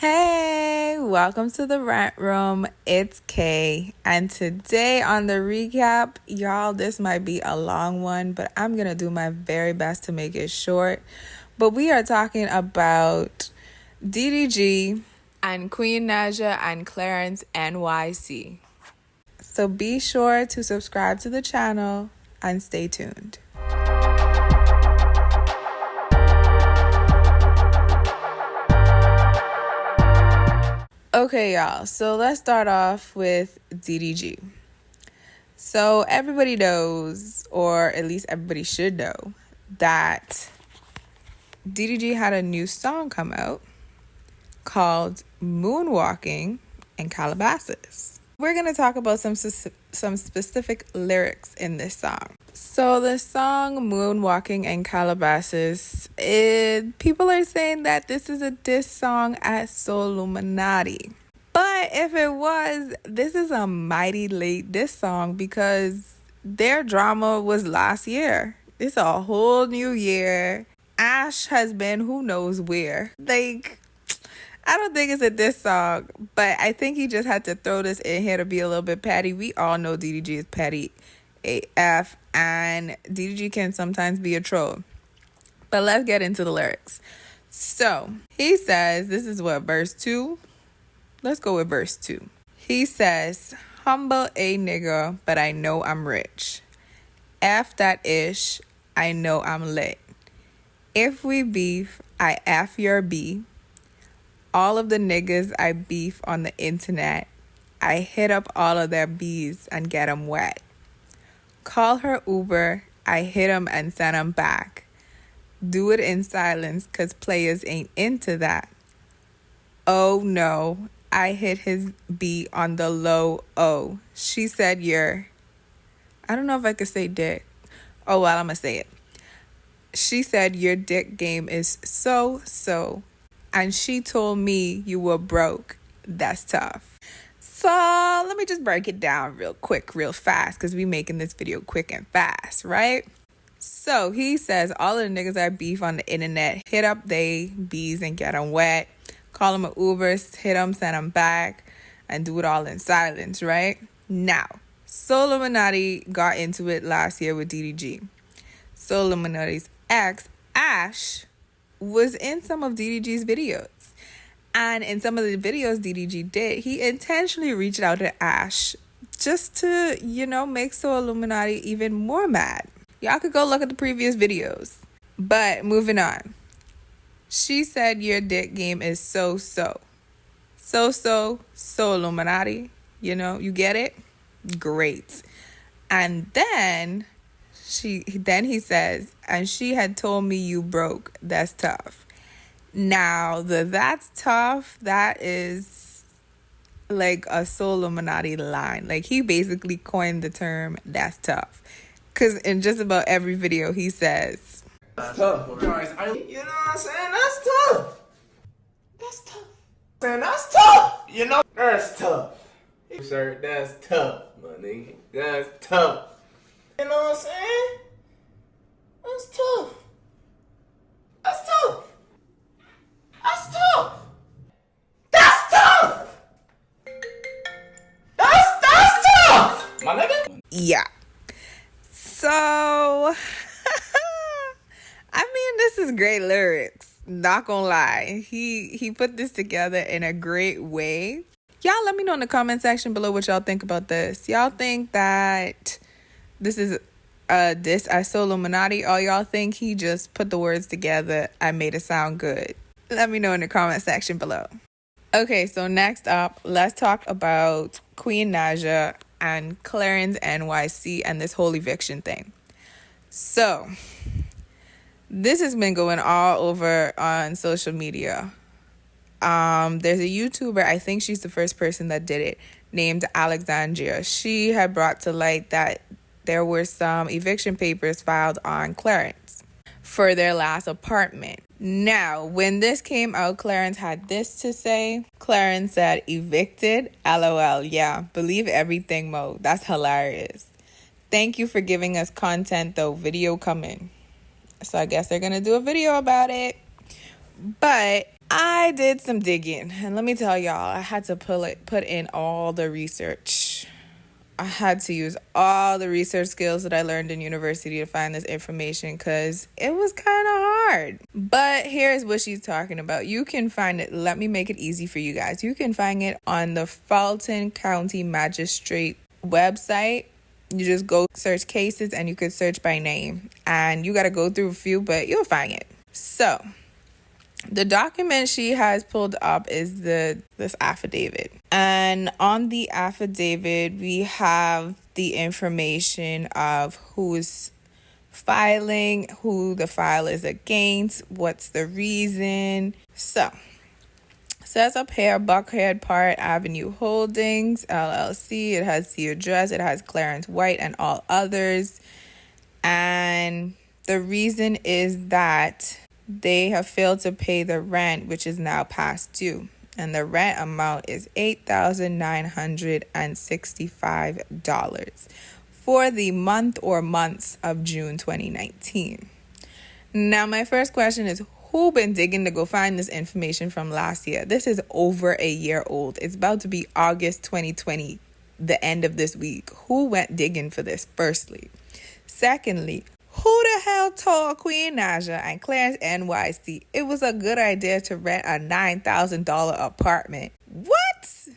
Hey, welcome to the Rant Room. It's Kay, and today on the recap, y'all, this might be a long one, but I'm gonna do my very best to make it short. But we are talking about DDG and Queen Naija and Clarence NYC. So be sure to subscribe to the channel and stay tuned. Okay, y'all, so let's start off with DDG. So everybody knows, or at least everybody should know, that DDG had a new song come out called Moonwalking in Calabasas. We're going to talk about some specific lyrics in this song. So the song Moonwalking in Calabasas, people are saying that this is a diss song at Solluminati. But if it was, this is a mighty late diss song because their drama was last year. It's a whole new year. Ash has been who knows where. I don't think it's a diss song, but I think he just had to throw this in here to be a little bit petty. We all know DDG is petty AF, and DDG can sometimes be a troll. But let's get into the lyrics. So he says, this is what, verse 2? Let's go with verse 2. He says, humble a nigga, but I know I'm rich. F that ish, I know I'm lit. If we beef, I F your B. All of the niggas I beef on the internet, I hit up all of their B's and get them wet. Call her Uber, I hit them and send them back. Do it in silence, cause players ain't into that. Oh no, I hit his B on the low. Oh, she said I don't know if I could say dick. Oh well, I'm gonna say it. She said your dick game is so. And she told me you were broke. That's tough. So let me just break it down real quick, real fast, because we making this video quick and fast, right? So he says all of the niggas that beef on the internet, hit up they B's and get them wet. Call them an Uber, hit them, send them back, and do it all in silence, right? Now, Solluminati got into it last year with DDG. Solluminati's ex, Ash, was in some of DDG's videos. And in some of the videos DDG did, he intentionally reached out to Ash just to, make Solluminati even more mad. Y'all could go look at the previous videos. But moving on. She said your dick game is so. Solluminati. You get it? Great. And then he says, and she had told me you broke. That's tough. Now, that's tough, that is like a Solluminati line. Like, he basically coined the term that's tough. Because in just about every video, he says, that's tough, guys. You know what I'm saying? That's tough. That's tough. Saying that's tough. That's tough. Sir, that's tough, my nigga. That's tough. You know what I'm saying? That's tough. That's tough. That's tough. That's tough. That's tough, my nigga. Yeah. So, this is great lyrics. Not gonna lie. He put this together in a great way. Y'all let me know in the comment section below what y'all think about this. Y'all think that this is diss at Solluminati, or y'all think he just put the words together and made it sound good? Let me know in the comment section below. Okay, so next up, let's talk about Queen Naija and Clarence NYC and this whole eviction thing. So, this has been going all over on social media. There's a YouTuber, I think she's the first person that did it, named Alexandria. She had brought to light that there were some eviction papers filed on Clarence for their last apartment. Now, when this came out, Clarence had this to say. Clarence said, evicted? LOL. Yeah, believe everything, Mo. That's hilarious. Thank you for giving us content, though. Video coming. So I guess they're going to do a video about it. But I did some digging, and let me tell y'all, I had to put in all the research. I had to use all the research skills that I learned in university to find this information because it was kind of hard. But here's what she's talking about. You can find it. Let me make it easy for you guys. You can find it on the Fulton County Magistrate website. You just go search cases and you could search by name. And you got to go through a few, but you'll find it. So the document she has pulled up is this affidavit. And on the affidavit, we have the information of who's filing, who the file is against, what's the reason. So, says up here, Buckhead Park Avenue Holdings, LLC. It has the address. It has Clarence White and all others. And the reason is that they have failed to pay the rent, which is now past due. And the rent amount is $8,965 for the month or months of June 2019. Now, my first question is, who been digging to go find this information from last year? This is over a year old. It's about to be August 2020, the end of this week. Who went digging for this, firstly? Secondly, who the hell told Queen Naija and Clarence NYC it was a good idea to rent a $9,000 apartment? What?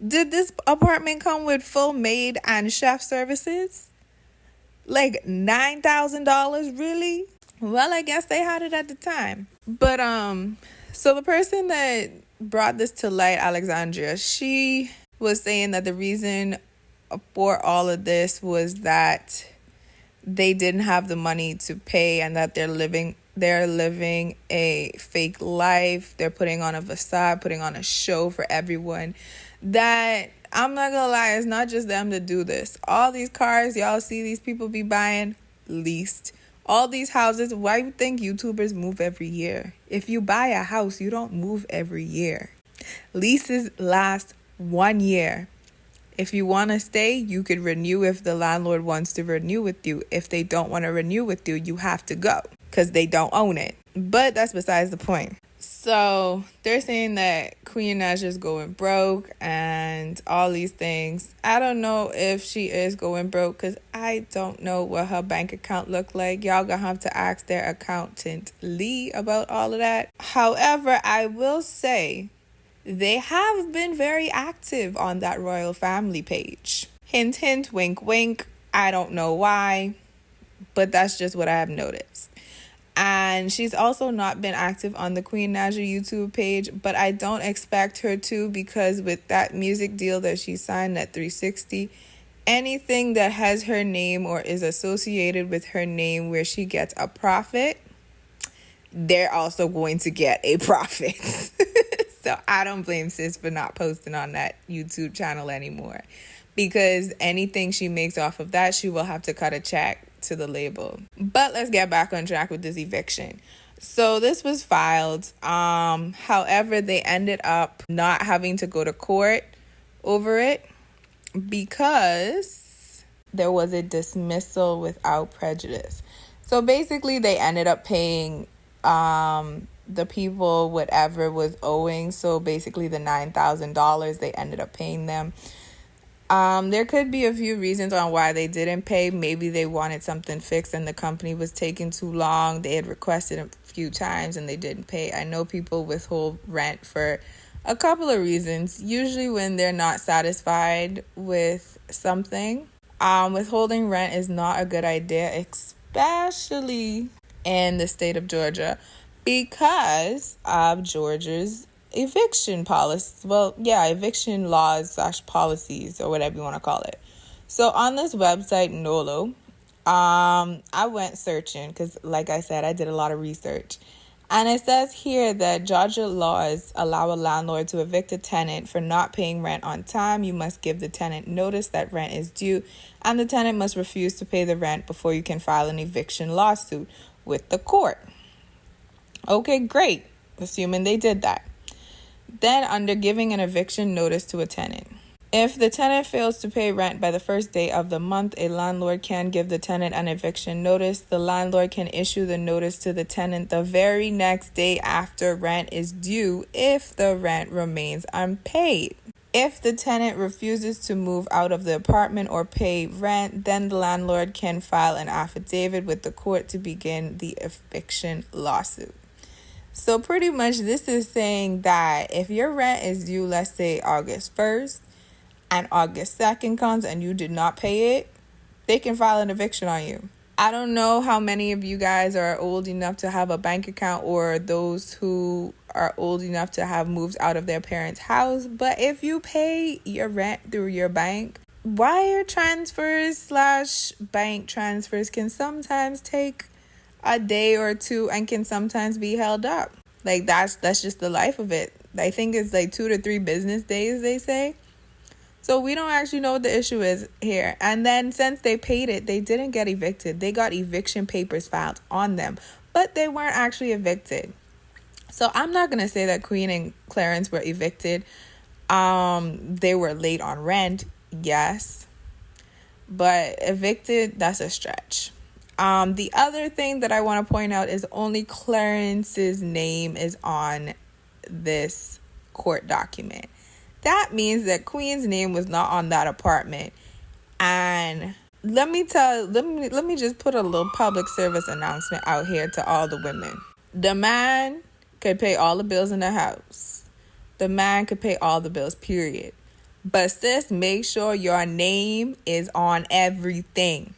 Did this apartment come with full maid and chef services? Like $9,000, really? Well, I guess they had it at the time. But so the person that brought this to light, Alexandria, she was saying that the reason for all of this was that they didn't have the money to pay and that they're living a fake life. They're putting on a facade, putting on a show for everyone. That, I'm not gonna lie, it's not just them that do this. All these cars y'all see these people be buying, leased. All these houses, why you think YouTubers move every year? If you buy a house, you don't move every year. Leases last 1 year. If you want to stay, you could renew if the landlord wants to renew with you. If they don't want to renew with you, you have to go because they don't own it. But that's besides the point. So they're saying that Queen Naija is going broke and all these things. I don't know if she is going broke because I don't know what her bank account looked like. Y'all gonna have to ask their accountant Lee about all of that. However, I will say they have been very active on that royal family page. Hint, hint, wink, wink. I don't know why, but that's just what I have noticed. And she's also not been active on the Queen Naija YouTube page, but I don't expect her to because with that music deal that she signed at 360, anything that has her name or is associated with her name where she gets a profit, they're also going to get a profit. So I don't blame sis for not posting on that YouTube channel anymore because anything she makes off of that, she will have to cut a check to the label. But let's get back on track with this eviction. So this was filed. However, they ended up not having to go to court over it because there was a dismissal without prejudice. So basically, they ended up paying the people whatever was owing. So basically, the $9,000 they ended up paying them. There could be a few reasons on why they didn't pay. Maybe they wanted something fixed and the company was taking too long. They had requested a few times and they didn't pay. I know people withhold rent for a couple of reasons. Usually when they're not satisfied with something. Withholding rent is not a good idea, especially in the state of Georgia because of Georgia's eviction policy. Well, yeah, eviction laws / policies or whatever you want to call it. So on this website, Nolo, I went searching because, like I said, I did a lot of research. And it says here that Georgia laws allow a landlord to evict a tenant for not paying rent on time. You must give the tenant notice that rent is due, and the tenant must refuse to pay the rent before you can file an eviction lawsuit with the court. Okay, great. Assuming they did that. Then under giving an eviction notice to a tenant. If the tenant fails to pay rent by the first day of the month, a landlord can give the tenant an eviction notice. The landlord can issue the notice to the tenant the very next day after rent is due if the rent remains unpaid. If the tenant refuses to move out of the apartment or pay rent, then the landlord can file an affidavit with the court to begin the eviction lawsuit. So pretty much this is saying that if your rent is due, let's say August 1st, and August 2nd comes and you did not pay it, they can file an eviction on you. I don't know how many of you guys are old enough to have a bank account or those who are old enough to have moved out of their parents' house, but if you pay your rent through your bank, wire transfers / bank transfers can sometimes take a day or two and can sometimes be held up. Like that's just the life of it. I think it's like 2 to 3 business days, they say. So we don't actually know what the issue is here. And then since they paid it, they didn't get evicted. They got eviction papers filed on them, but they weren't actually evicted. So I'm not going to say that Queen and Clarence were evicted. They were late on rent, yes. But evicted, that's a stretch. The other thing that I want to point out is only Clarence's name is on this court document. That means that Queen's name was not on that apartment. And let me just put a little public service announcement out here to all the women. The man could pay all the bills in the house. The man could pay all the bills, period. But sis, make sure your name is on everything.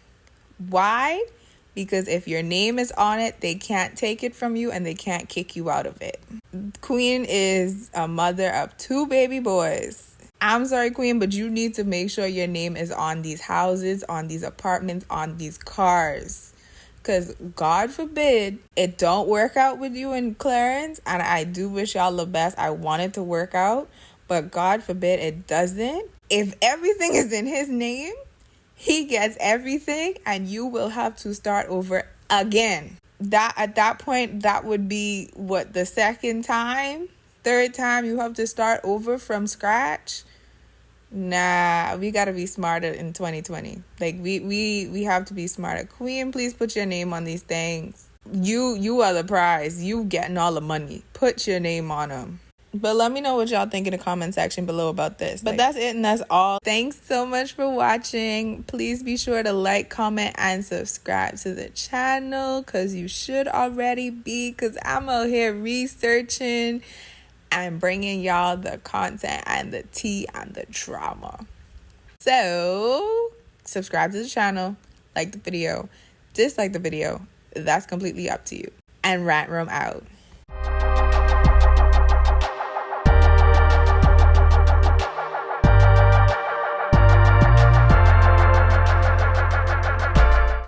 Why? Because if your name is on it, they can't take it from you and they can't kick you out of it. Queen is a mother of 2 baby boys. I'm sorry, Queen, but you need to make sure your name is on these houses, on these apartments, on these cars. Because God forbid it don't work out with you and Clarence. And I do wish y'all the best. I want it to work out. But God forbid it doesn't. If everything is in his name, he gets everything and you will have to start over again. That at that point, that would be what, the second time, third time you have to start over from scratch. Nah, we got to be smarter in 2020. Like we have to be smarter. Queen, please put your name on these things. You are the prize. You getting all the money. Put your name on them. But let me know what y'all think in the comment section below about this. But that's it and that's all. Thanks so much for watching. Please be sure to like, comment, and subscribe to the channel because you should already be, because I'm out here researching and bringing y'all the content and the tea and the drama. So subscribe to the channel, like the video, dislike the video. That's completely up to you. And Rant Room out.